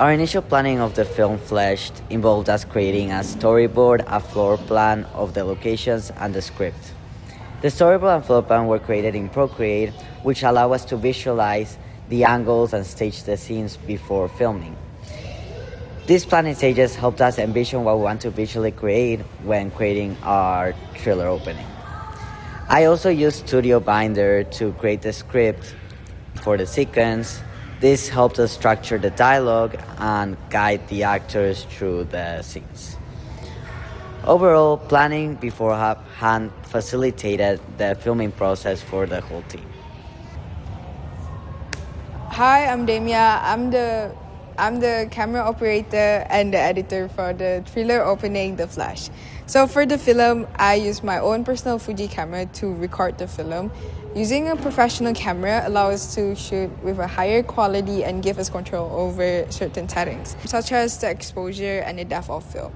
Our initial planning of the film Flesh involved us creating a storyboard, a floor plan of the locations, and the script. The storyboard and floor plan were created in Procreate, which allow us to visualize the angles and stage the scenes before filming. These planning stages helped us envision what we want to visually create when creating our thriller opening. I also used Studio Binder to create the script for the sequence. This helped us structure the dialogue and guide the actors through the scenes. Overall, planning beforehand facilitated the filming process for the whole team. Hi, I'm Damia. I'm the camera operator and the editor for the thriller opening The Flash. So for the film, I used my own personal Fuji camera to record the film. Using a professional camera allows us to shoot with a higher quality and give us control over certain settings, such as the exposure and the depth of field.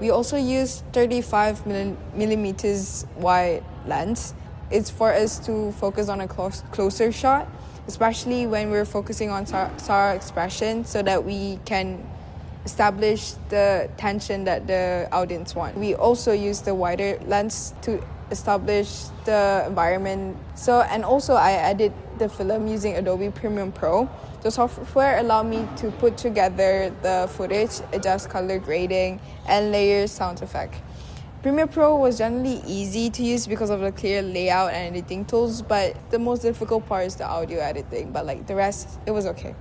We also use 35 millimeters wide lens. It's for us to focus on a closer shot, especially when we're focusing on Sarah expression so that we can establish the tension that the audience want. We also use the wider lens to establish the environment. And also I edit the film using Adobe Premiere Pro. The software allowed me to put together the footage, adjust color grading, and layer sound effect. Premiere Pro was generally easy to use because of the clear layout and editing tools, but the most difficult part is the audio editing, but the rest, it was okay.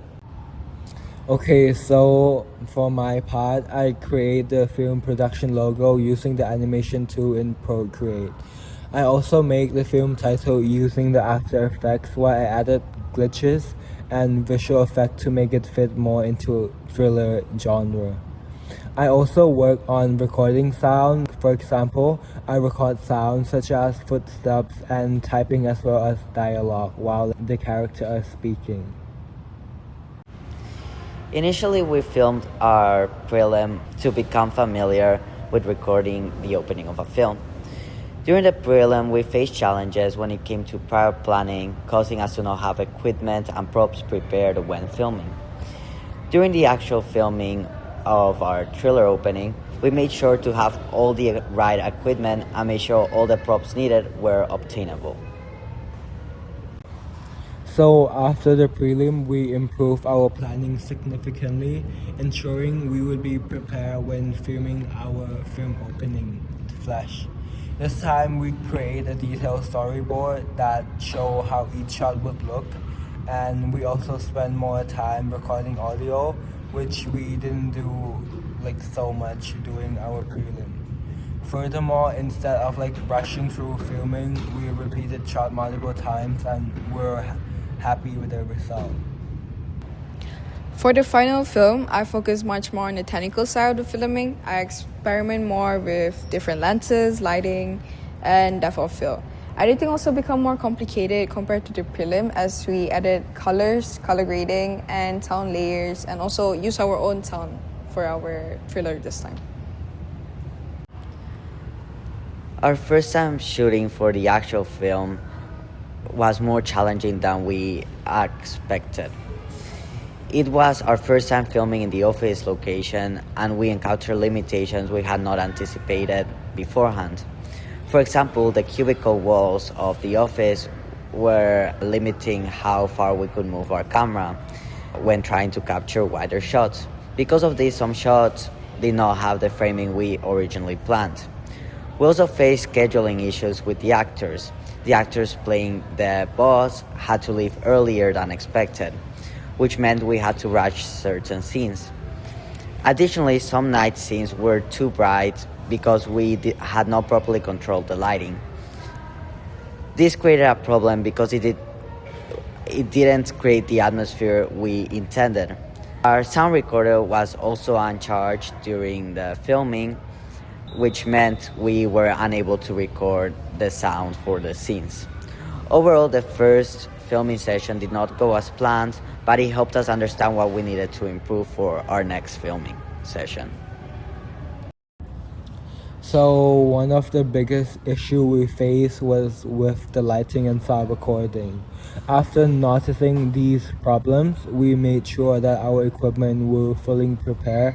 Okay, so for my part, I create the film production logo using the animation tool in Procreate. I also make the film title using the After Effects where I added glitches and visual effects to make it fit more into thriller genre. I also work on recording sound. For example, I record sounds such as footsteps and typing as well as dialogue while the character is speaking. Initially, we filmed our prelim to become familiar with recording the opening of a film. During the prelim, we faced challenges when it came to prior planning, causing us to not have equipment and props prepared when filming. During the actual filming of our thriller opening, we made sure to have all the right equipment and made sure all the props needed were obtainable. So after the prelim, we improved our planning significantly, ensuring we would be prepared when filming our film opening, Flash. This time we create a detailed storyboard that show how each shot would look, and we also spend more time recording audio, which we didn't do so much during our prelim. Furthermore, instead of rushing through filming, we repeated shot multiple times and we're happy with the result. For the final film, I focus much more on the technical side of the filming. I experiment more with different lenses, lighting, and depth of field. Editing also become more complicated compared to the prelim as we added colors, color grading, and sound layers, and also use our own sound for our thriller this time. Our first time shooting for the actual film was more challenging than we expected. It was our first time filming in the office location, and we encountered limitations we had not anticipated beforehand. For example, the cubicle walls of the office were limiting how far we could move our camera when trying to capture wider shots. Because of this, some shots did not have the framing we originally planned. We also faced scheduling issues with the actors. The actors playing the boss had to leave earlier than expected, which meant we had to rush certain scenes. Additionally, some night scenes were too bright because we had not properly controlled the lighting. This created a problem because it didn't create the atmosphere we intended. Our sound recorder was also uncharged during the filming, which meant we were unable to record the sound for the scenes. Overall, the first filming session did not go as planned, but it helped us understand what we needed to improve for our next filming session. So one of the biggest issue we faced was with the lighting and sound recording. After noticing these problems, we made sure that our equipment were fully prepared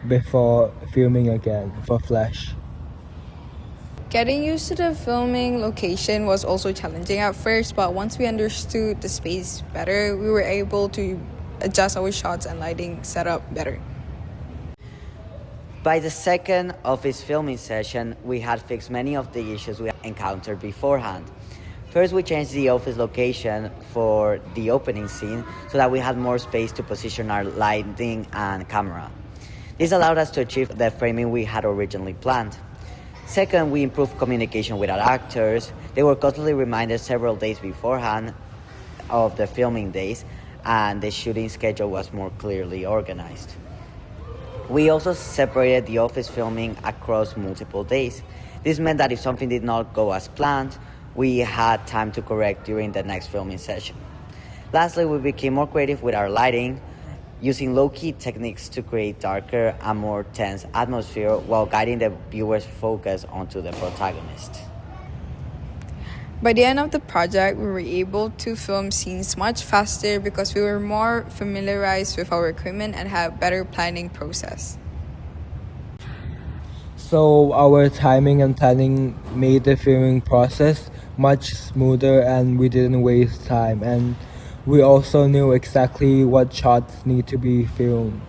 before filming again for Flash. Getting used to the filming location was also challenging at first, but once we understood the space better, we were able to adjust our shots and lighting setup better. By the second office filming session, we had fixed many of the issues we encountered beforehand. First, we changed the office location for the opening scene so that we had more space to position our lighting and camera. This allowed us to achieve the framing we had originally planned. Second, we improved communication with our actors. They were constantly reminded several days beforehand of the filming days, and the shooting schedule was more clearly organized. We also separated the office filming across multiple days. This meant that if something did not go as planned, we had time to correct during the next filming session. Lastly, we became more creative with our lighting, using low-key techniques to create darker and more tense atmosphere while guiding the viewer's focus onto the protagonist. By the end of the project, we were able to film scenes much faster because we were more familiarized with our equipment and had better planning process. So our timing and planning made the filming process much smoother, and we didn't waste time, and we also knew exactly what shots need to be filmed.